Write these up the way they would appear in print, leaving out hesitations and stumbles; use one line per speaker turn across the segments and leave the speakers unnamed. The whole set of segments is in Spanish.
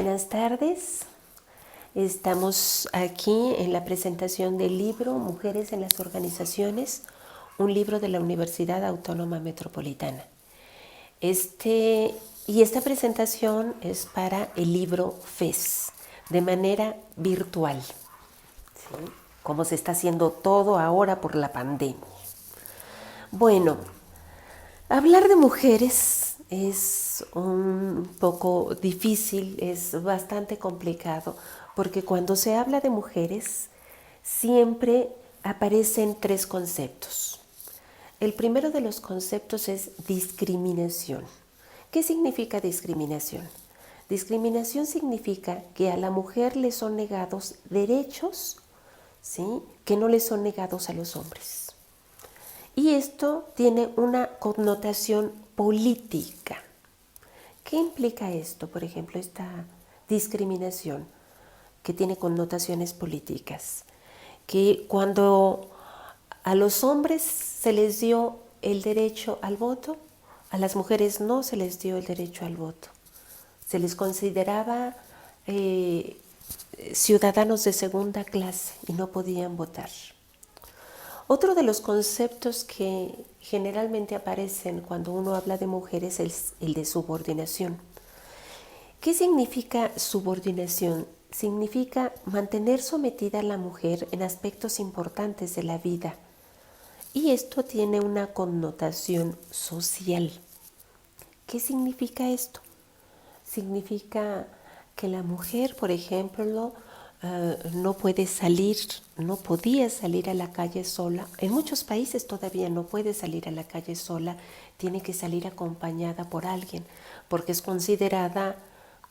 Buenas tardes. Estamos aquí en la presentación del libro Mujeres en las Organizaciones, un libro de la Universidad Autónoma Metropolitana. Esta presentación es para el libro FES, de manera virtual, ¿sí? Como se está haciendo todo ahora por la pandemia. Bueno, hablar de mujeres es un poco difícil, es bastante complicado, porque cuando se habla de mujeres siempre aparecen tres conceptos. El primero de los conceptos es discriminación. ¿Qué significa discriminación? Discriminación significa que a la mujer le son negados derechos, ¿sí?, que no le son negados a los hombres. Y esto tiene una connotación política. ¿Qué implica esto? Por ejemplo, esta discriminación que tiene connotaciones políticas. Que cuando a los hombres se les dio el derecho al voto, a las mujeres no se les dio el derecho al voto. Se les consideraba ciudadanos de segunda clase y no podían votar. Otro de los conceptos que generalmente aparecen cuando uno habla de mujeres es el de subordinación. ¿Qué significa subordinación? Significa mantener sometida a la mujer en aspectos importantes de la vida. Y esto tiene una connotación social. ¿Qué significa esto? Significa que la mujer, por ejemplo, no podía salir a la calle sola. En muchos países todavía no puede salir a la calle sola, tiene que salir acompañada por alguien, porque es considerada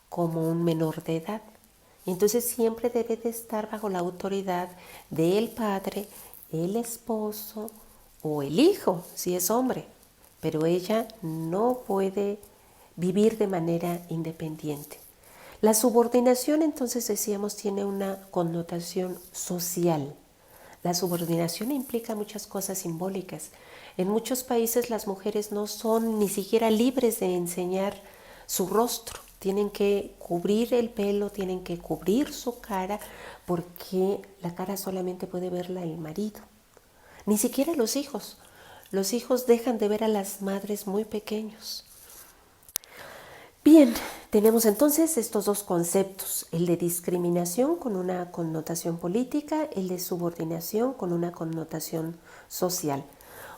como un menor de edad. Entonces siempre debe de estar bajo la autoridad del padre, el esposo o el hijo, si es hombre, pero ella no puede vivir de manera independiente. La subordinación, entonces decíamos, tiene una connotación social. La subordinación implica muchas cosas simbólicas. En muchos países las mujeres no son ni siquiera libres de enseñar su rostro. Tienen que cubrir el pelo, tienen que cubrir su cara, porque la cara solamente puede verla el marido. Ni siquiera los hijos. Los hijos dejan de ver a las madres muy pequeños. Bien, tenemos entonces estos dos conceptos, el de discriminación con una connotación política, el de subordinación con una connotación social.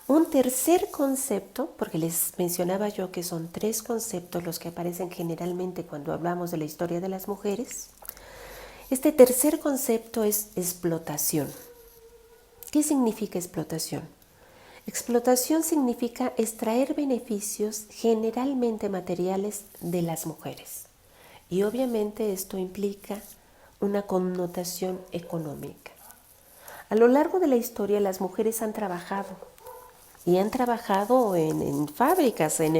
Un tercer concepto, porque les mencionaba yo que son tres conceptos los que aparecen generalmente cuando hablamos de la historia de las mujeres. Este tercer concepto es explotación. ¿Qué significa explotación? Explotación significa extraer beneficios generalmente materiales de las mujeres. Y obviamente esto implica una connotación económica. A lo largo de la historia las mujeres han trabajado y han trabajado en fábricas. En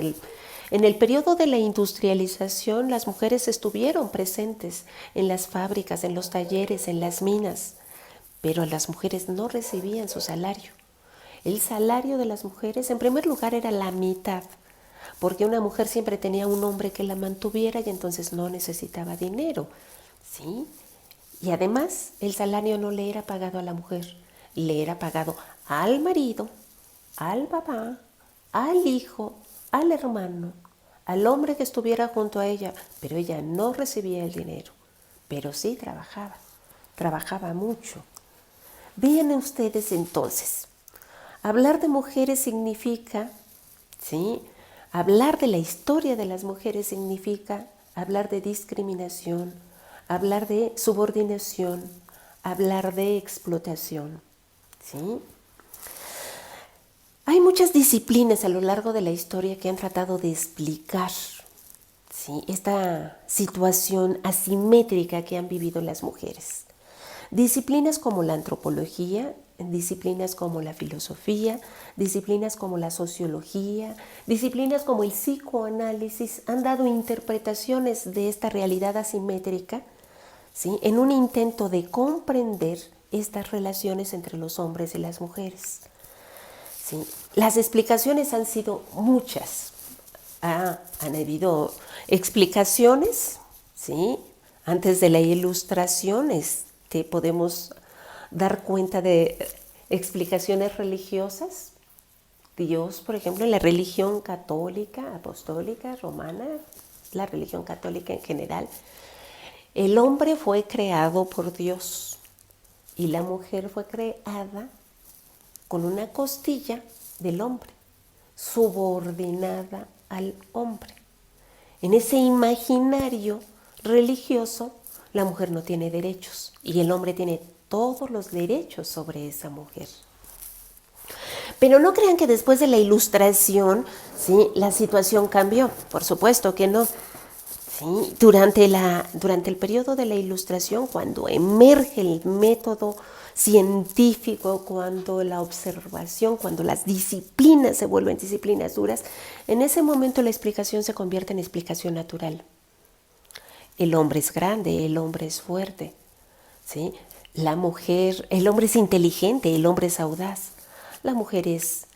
el periodo de la industrialización las mujeres estuvieron presentes en las fábricas, en los talleres, en las minas, pero las mujeres no recibían su salario. El salario de las mujeres, en primer lugar, era la mitad, porque una mujer siempre tenía un hombre que la mantuviera y entonces no necesitaba dinero, ¿sí? Y además, el salario no le era pagado a la mujer, le era pagado al marido, al papá, al hijo, al hermano, al hombre que estuviera junto a ella, pero ella no recibía el dinero, pero sí trabajaba mucho. Vean ustedes entonces. Hablar de mujeres significa, ¿sí?, hablar de la historia de las mujeres significa hablar de discriminación, hablar de subordinación, hablar de explotación, ¿sí? Hay muchas disciplinas a lo largo de la historia que han tratado de explicar, ¿sí?, esta situación asimétrica que han vivido las mujeres. Disciplinas como la antropología, disciplinas como la filosofía, disciplinas como la sociología, disciplinas como el psicoanálisis han dado interpretaciones de esta realidad asimétrica, ¿sí?, en un intento de comprender estas relaciones entre los hombres y las mujeres. ¿Sí? Las explicaciones han sido muchas. Han habido explicaciones, ¿sí?, Antes de la Ilustración, podemos dar cuenta de explicaciones religiosas. Dios, por ejemplo, en la religión católica, apostólica, romana, la religión católica en general, el hombre fue creado por Dios y la mujer fue creada con una costilla del hombre, subordinada al hombre. En ese imaginario religioso, la mujer no tiene derechos y el hombre tiene todos los derechos sobre esa mujer. Pero no crean que después de la Ilustración, ¿sí?, la situación cambió. Por supuesto que no. ¿Sí? Durante el periodo de la Ilustración, cuando emerge el método científico, cuando la observación, cuando las disciplinas se vuelven disciplinas duras, en ese momento la explicación se convierte en explicación natural. El hombre es grande, el hombre es fuerte, ¿sí? La mujer, el hombre es inteligente, el hombre es audaz. La mujer es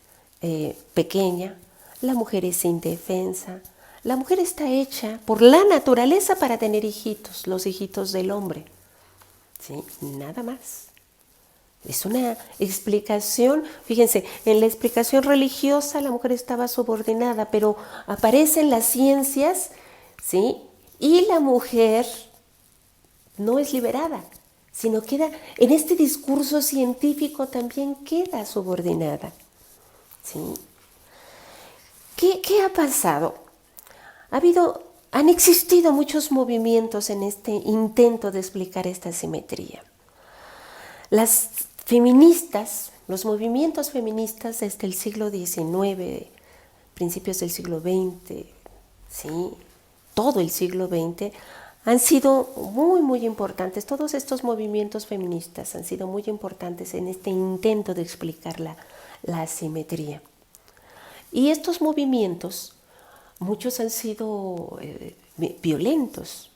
pequeña, la mujer es indefensa. La mujer está hecha por la naturaleza para tener hijitos, los hijitos del hombre. ¿Sí? Nada más. Es una explicación, fíjense, en la explicación religiosa la mujer estaba subordinada, pero aparecen las ciencias, ¿sí?, y la mujer no es liberada, sino queda, en este discurso científico también queda subordinada. ¿Sí? ¿Qué ha pasado? Han existido muchos movimientos en este intento de explicar esta simetría. Las feministas, los movimientos feministas desde el siglo XIX, principios del siglo XX, ¿sí?, todo el siglo XX, han sido muy, muy importantes. Todos estos movimientos feministas han sido muy importantes en este intento de explicar la asimetría. Y estos movimientos, muchos han sido violentos.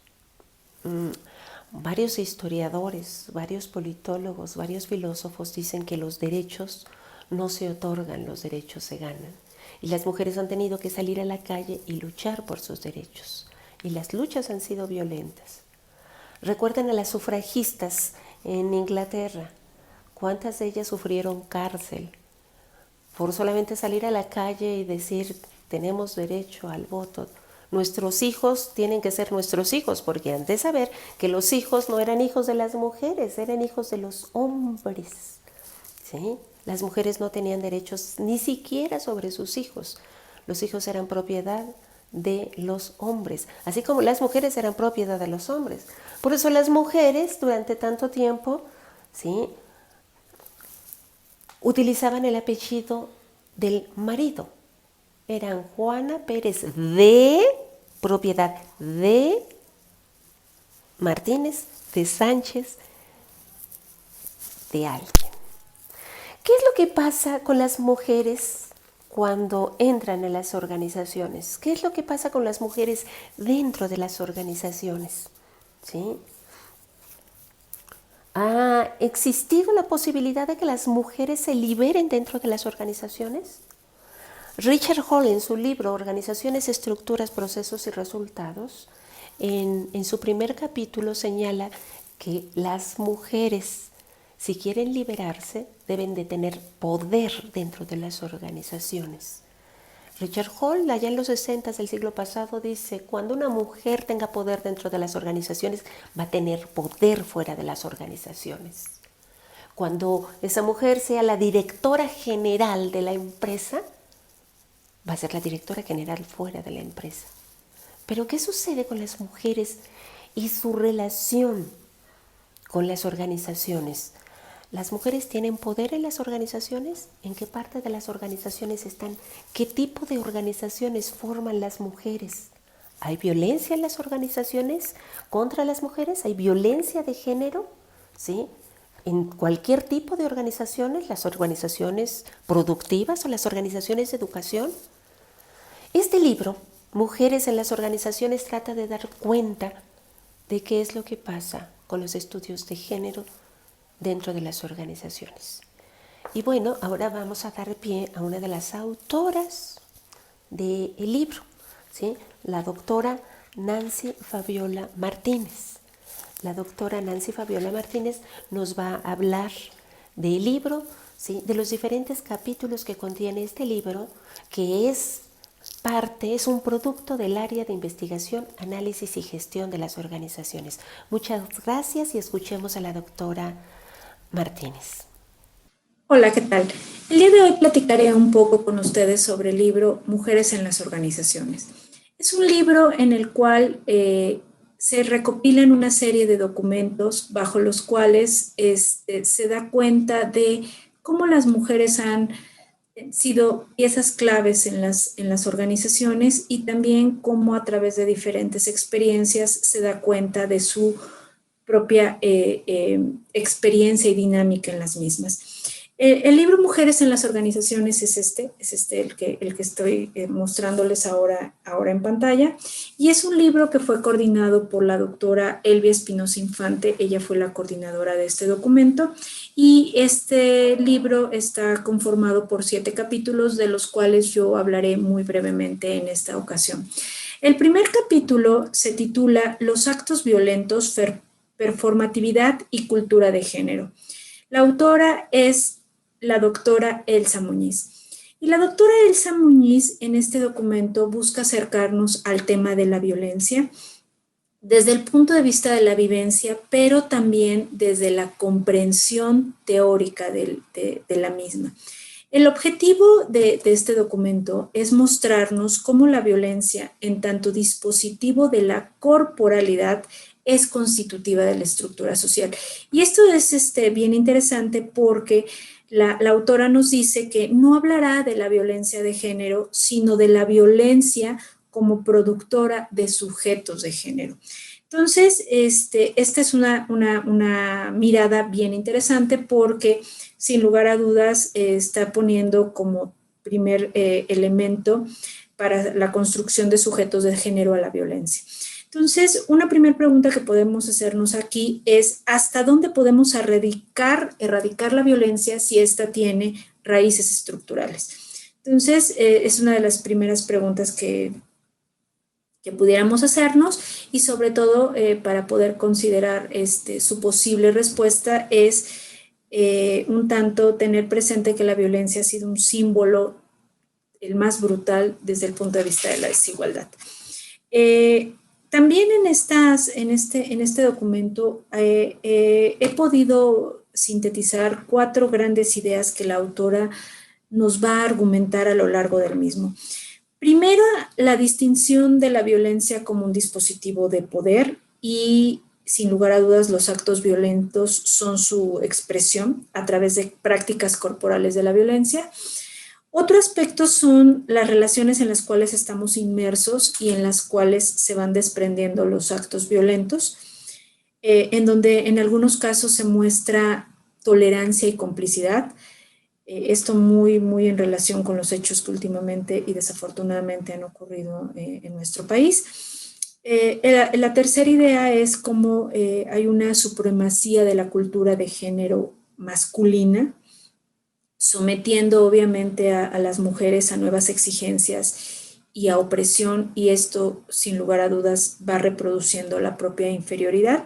Varios historiadores, varios politólogos, varios filósofos dicen que los derechos no se otorgan, los derechos se ganan. Y las mujeres han tenido que salir a la calle y luchar por sus derechos. Y las luchas han sido violentas. Recuerden a las sufragistas en Inglaterra. ¿Cuántas de ellas sufrieron cárcel por solamente salir a la calle y decir, tenemos derecho al voto? Nuestros hijos tienen que ser nuestros hijos, porque han de saber que los hijos no eran hijos de las mujeres, eran hijos de los hombres. ¿Sí? Las mujeres no tenían derechos ni siquiera sobre sus hijos. Los hijos eran propiedad de los hombres, así como las mujeres eran propiedad de los hombres. Por eso las mujeres durante tanto tiempo, ¿sí?, utilizaban el apellido del marido. Eran Juana Pérez de propiedad de Martínez, de Sánchez, de alguien. ¿Qué es lo que pasa con las mujeres cuando entran en las organizaciones? ¿Qué es lo que pasa con las mujeres dentro de las organizaciones? ¿Sí? ¿Ha existido la posibilidad de que las mujeres se liberen dentro de las organizaciones? Richard Hall, en su libro Organizaciones, Estructuras, Procesos y Resultados, en su primer capítulo señala que las mujeres, si quieren liberarse, deben de tener poder dentro de las organizaciones. Richard Hall, allá en los 60 del siglo pasado, dice, cuando una mujer tenga poder dentro de las organizaciones, va a tener poder fuera de las organizaciones. Cuando esa mujer sea la directora general de la empresa, va a ser la directora general fuera de la empresa. Pero ¿qué sucede con las mujeres y su relación con las organizaciones? ¿Las mujeres tienen poder en las organizaciones? ¿En qué parte de las organizaciones están? ¿Qué tipo de organizaciones forman las mujeres? ¿Hay violencia en las organizaciones contra las mujeres? ¿Hay violencia de género? ¿Sí? En cualquier tipo de organizaciones, las organizaciones productivas o las organizaciones de educación. Este libro, Mujeres en las Organizaciones, trata de dar cuenta de qué es lo que pasa con los estudios de género dentro de las organizaciones. Y bueno, ahora vamos a dar pie a una de las autoras del libro, ¿sí?, la doctora Nancy Fabiola Martínez. La doctora Nancy Fabiola Martínez nos va a hablar del libro, ¿sí? De los diferentes capítulos que contiene este libro, que es un producto del área de investigación, análisis y gestión de las organizaciones. Muchas gracias y escuchemos a la doctora Martínez.
Hola, ¿qué tal? El día de hoy platicaré un poco con ustedes sobre el libro Mujeres en las Organizaciones. Es un libro en el cual se recopilan una serie de documentos bajo los cuales se da cuenta de cómo las mujeres han sido piezas claves en las organizaciones y también cómo a través de diferentes experiencias se da cuenta de su propia experiencia y dinámica en las mismas. El libro Mujeres en las Organizaciones es el que estoy mostrándoles ahora en pantalla, y es un libro que fue coordinado por la doctora Elvia Espinosa Infante. Ella fue la coordinadora de este documento, y este libro está conformado por 7 capítulos, de los cuales yo hablaré muy brevemente en esta ocasión. El primer capítulo se titula Los actos violentos, performatividad y cultura de género. La autora es la doctora Elsa Muñiz. Y la doctora Elsa Muñiz en este documento busca acercarnos al tema de la violencia desde el punto de vista de la vivencia, pero también desde la comprensión teórica de la misma. El objetivo de este documento es mostrarnos cómo la violencia, en tanto dispositivo de la corporalidad, es constitutiva de la estructura social. Y esto es bien interesante porque la autora nos dice que no hablará de la violencia de género, sino de la violencia como productora de sujetos de género. Entonces, esta es una mirada bien interesante porque, sin lugar a dudas, está poniendo como primer elemento para la construcción de sujetos de género a la violencia. Entonces, una primera pregunta que podemos hacernos aquí es ¿hasta dónde podemos erradicar la violencia si ésta tiene raíces estructurales? Entonces, es una de las primeras preguntas que pudiéramos hacernos, y sobre todo para poder considerar su posible respuesta es un tanto tener presente que la violencia ha sido un símbolo el más brutal desde el punto de vista de la desigualdad. También en este documento he podido sintetizar 4 grandes ideas que la autora nos va a argumentar a lo largo del mismo. Primero, la distinción de la violencia como un dispositivo de poder, y sin lugar a dudas los actos violentos son su expresión a través de prácticas corporales de la violencia. Otro aspecto son las relaciones en las cuales estamos inmersos y en las cuales se van desprendiendo los actos violentos, en donde en algunos casos se muestra tolerancia y complicidad. Esto muy, muy en relación con los hechos que últimamente y desafortunadamente han ocurrido en nuestro país. La tercera idea es cómo hay una supremacía de la cultura de género masculina, sometiendo obviamente a las mujeres a nuevas exigencias y a opresión, y esto sin lugar a dudas va reproduciendo la propia inferioridad.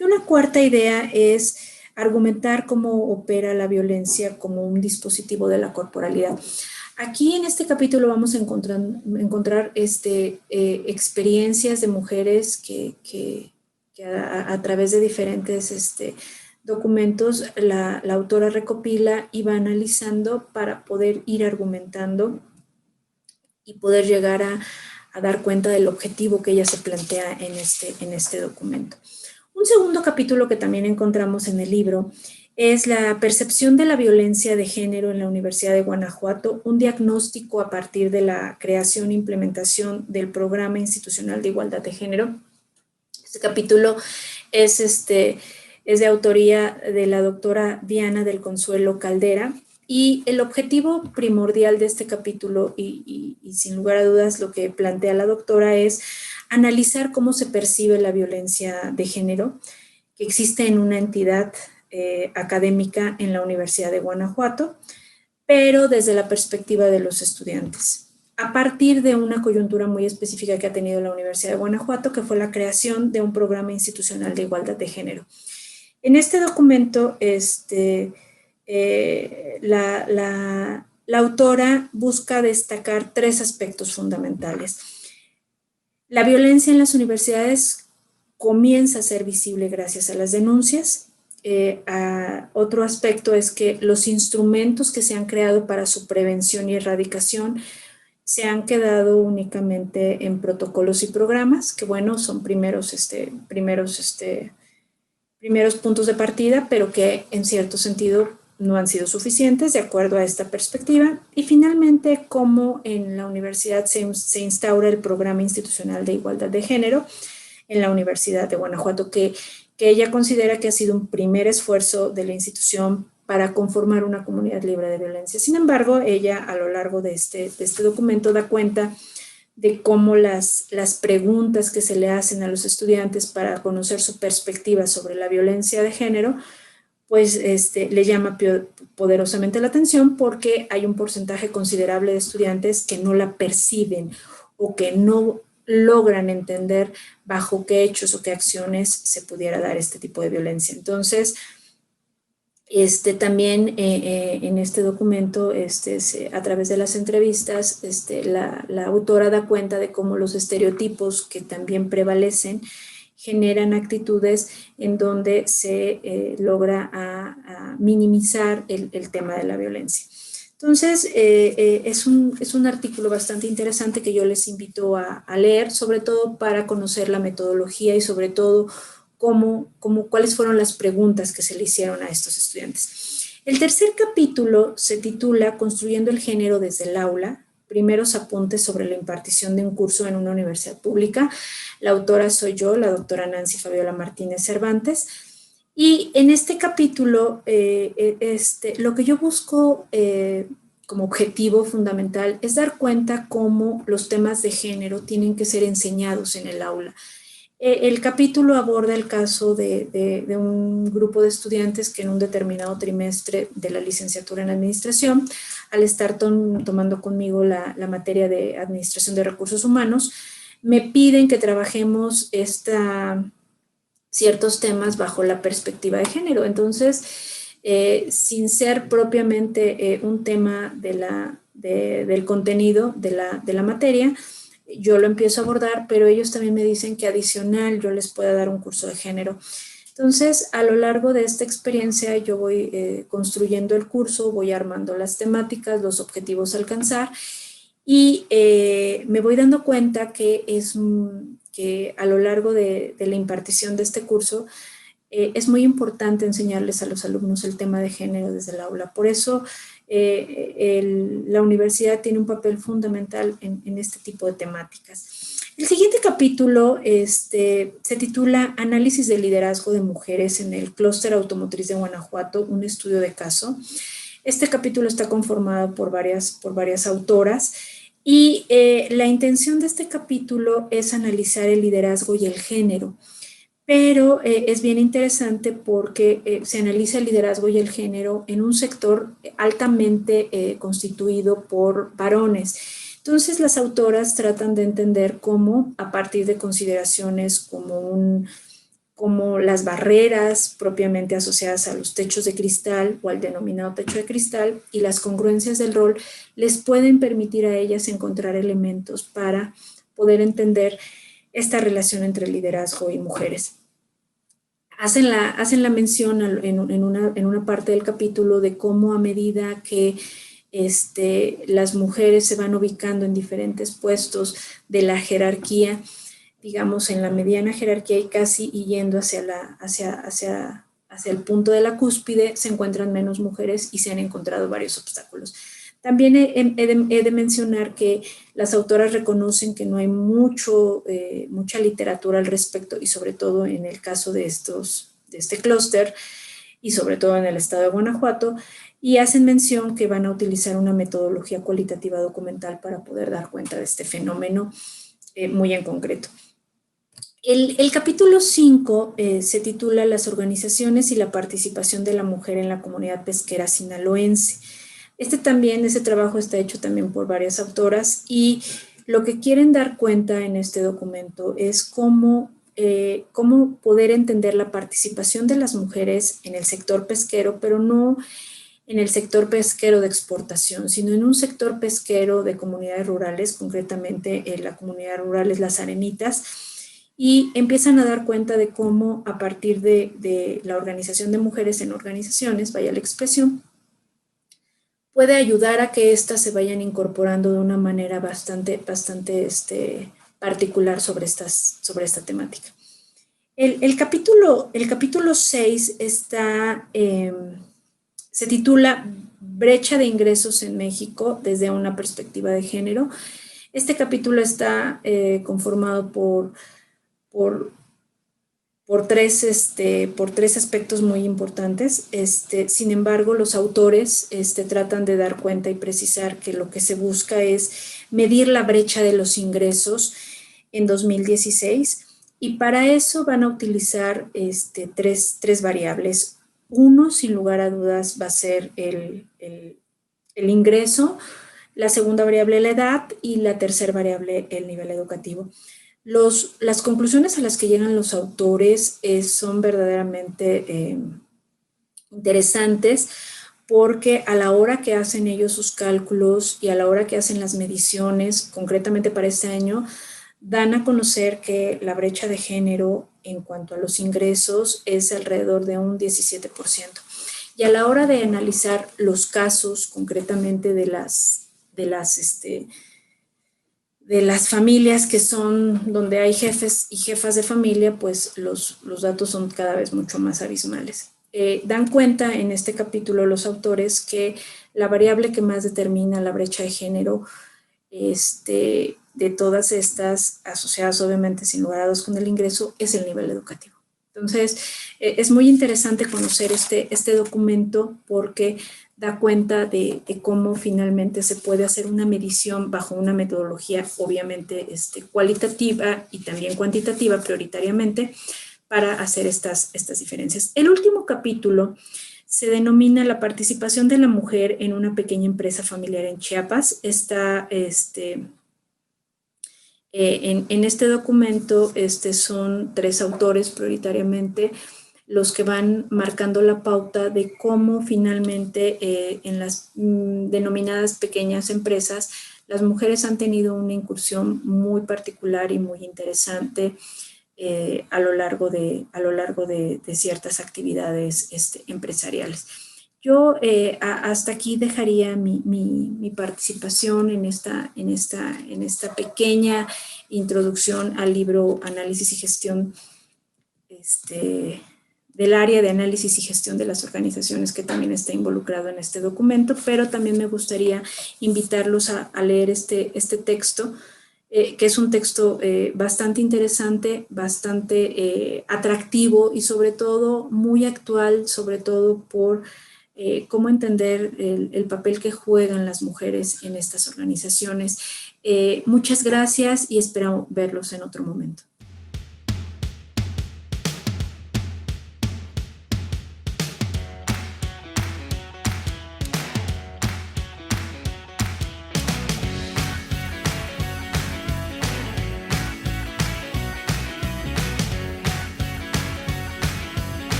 Y una cuarta idea es argumentar cómo opera la violencia como un dispositivo de la corporalidad. Aquí en este capítulo vamos a encontrar experiencias de mujeres que a través de diferentes documentos la autora recopila y va analizando para poder ir argumentando y poder llegar a dar cuenta del objetivo que ella se plantea en este documento. Un segundo capítulo que también encontramos en el libro es la percepción de la violencia de género en la Universidad de Guanajuato, un diagnóstico a partir de la creación e implementación del Programa Institucional de Igualdad de Género. Este capítulo es de autoría de la doctora Diana del Consuelo Caldera, y el objetivo primordial de este capítulo, y sin lugar a dudas lo que plantea la doctora, es analizar cómo se percibe la violencia de género que existe en una entidad académica en la Universidad de Guanajuato, pero desde la perspectiva de los estudiantes. a partir de una coyuntura muy específica que ha tenido la Universidad de Guanajuato, que fue la creación de un programa institucional de igualdad de género. En este documento, la autora busca destacar 3 aspectos fundamentales. La violencia en las universidades comienza a ser visible gracias a las denuncias. Otro aspecto es que los instrumentos que se han creado para su prevención y erradicación se han quedado únicamente en protocolos y programas, que bueno, son primeros puntos de partida, pero que en cierto sentido no han sido suficientes de acuerdo a esta perspectiva. Y finalmente, cómo en la universidad se instaura el programa institucional de igualdad de género en la Universidad de Guanajuato, que ella considera que ha sido un primer esfuerzo de la institución para conformar una comunidad libre de violencia. Sin embargo, ella a lo largo de este documento da cuenta de cómo las preguntas que se le hacen a los estudiantes para conocer su perspectiva sobre la violencia de género, pues le llama poderosamente la atención, porque hay un porcentaje considerable de estudiantes que no la perciben o que no logran entender bajo qué hechos o qué acciones se pudiera dar este tipo de violencia. Entonces, también en este documento, a través de las entrevistas, la autora da cuenta de cómo los estereotipos que también prevalecen generan actitudes en donde se logra a minimizar el tema de la violencia. Entonces, es un artículo bastante interesante que yo les invito a leer, sobre todo para conocer la metodología y sobre todo cuáles fueron las preguntas que se le hicieron a estos estudiantes. El tercer capítulo se titula Construyendo el género desde el aula, primeros apuntes sobre la impartición de un curso en una universidad pública. La autora soy yo, la doctora Nancy Fabiola Martínez Cervantes. Y en este capítulo, lo que yo busco como objetivo fundamental es dar cuenta cómo los temas de género tienen que ser enseñados en el aula. El capítulo aborda el caso de un grupo de estudiantes que en un determinado trimestre de la licenciatura en administración, al estar tomando conmigo la materia de administración de recursos humanos, me piden que trabajemos ciertos temas bajo la perspectiva de género. Entonces, sin ser propiamente un tema del contenido de la materia, yo lo empiezo a abordar, pero ellos también me dicen que adicional yo les pueda dar un curso de género. Entonces, a lo largo de esta experiencia, yo voy construyendo el curso, voy armando las temáticas, los objetivos a alcanzar, y me voy dando cuenta que a lo largo de la impartición de este curso, es muy importante enseñarles a los alumnos el tema de género desde el aula. Por eso, la universidad tiene un papel fundamental en este tipo de temáticas. El siguiente capítulo se titula Análisis del liderazgo de mujeres en el clúster automotriz de Guanajuato, un estudio de caso. Este capítulo está conformado por varias autoras, y la intención de este capítulo es analizar el liderazgo y el género. Pero es bien interesante porque se analiza el liderazgo y el género en un sector altamente constituido por varones. Entonces, las autoras tratan de entender cómo, a partir de consideraciones como las barreras propiamente asociadas a los techos de cristal o al denominado techo de cristal y las congruencias del rol, les pueden permitir a ellas encontrar elementos para poder entender esta relación entre liderazgo y mujeres. Hacen la mención en una parte del capítulo de cómo a medida que las mujeres se van ubicando en diferentes puestos de la jerarquía, digamos en la mediana jerarquía y casi yendo hacia el punto de la cúspide, se encuentran menos mujeres y se han encontrado varios obstáculos. También he de mencionar que las autoras reconocen que no hay mucha literatura al respecto, y sobre todo en el caso de este clúster y sobre todo en el estado de Guanajuato, y hacen mención que van a utilizar una metodología cualitativa documental para poder dar cuenta de este fenómeno muy en concreto. El capítulo 5 se titula Las organizaciones y la participación de la mujer en la comunidad pesquera sinaloense. Ese trabajo está hecho también por varias autoras y lo que quieren dar cuenta en este documento es cómo poder entender la participación de las mujeres en el sector pesquero, pero no en el sector pesquero de exportación, sino en un sector pesquero de comunidades rurales, concretamente la comunidad rural es Las Arenitas, y empiezan a dar cuenta de cómo a partir de la organización de mujeres en organizaciones, vaya la expresión, puede ayudar a que éstas se vayan incorporando de una manera bastante particular sobre esta temática. El capítulo 6 se titula Brecha de ingresos en México desde una perspectiva de género. Este capítulo está conformado por tres aspectos muy importantes. Sin embargo, los autores tratan de dar cuenta y precisar que lo que se busca es medir la brecha de los ingresos en 2016 y para eso van a utilizar tres variables. Uno, sin lugar a dudas, va a ser el ingreso, la segunda variable la edad y la tercera variable el nivel educativo. Las conclusiones a las que llegan los autores son verdaderamente interesantes porque a la hora que hacen ellos sus cálculos y a la hora que hacen las mediciones, concretamente para este año, dan a conocer que la brecha de género en cuanto a los ingresos es alrededor de un 17%. Y a la hora de analizar los casos concretamente de las familias que son donde hay jefes y jefas de familia, pues los datos son cada vez mucho más abismales. Dan cuenta en este capítulo los autores que la variable que más determina la brecha de género de todas estas, asociadas obviamente sin lugar a dudas con el ingreso, es el nivel educativo. Entonces, es muy interesante conocer este documento porque da cuenta de cómo finalmente se puede hacer una medición bajo una metodología obviamente cualitativa y también cuantitativa prioritariamente para hacer estas diferencias. El último capítulo se denomina la participación de la mujer en una pequeña empresa familiar en Chiapas. Está en este documento son tres autores prioritariamente los que van marcando la pauta de cómo finalmente en las denominadas pequeñas empresas las mujeres han tenido una incursión muy particular y muy interesante a lo largo de ciertas actividades empresariales. Yo hasta aquí dejaría mi participación en esta pequeña introducción al libro Análisis y Gestión del área de análisis y gestión de las organizaciones que también está involucrado en este documento, pero también me gustaría invitarlos a leer este texto, que es un texto bastante interesante, bastante atractivo y sobre todo muy actual, sobre todo por cómo entender el papel que juegan las mujeres en estas organizaciones. Muchas gracias y espero verlos en otro momento.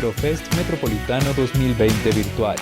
Librofest Metropolitano 2020 virtual.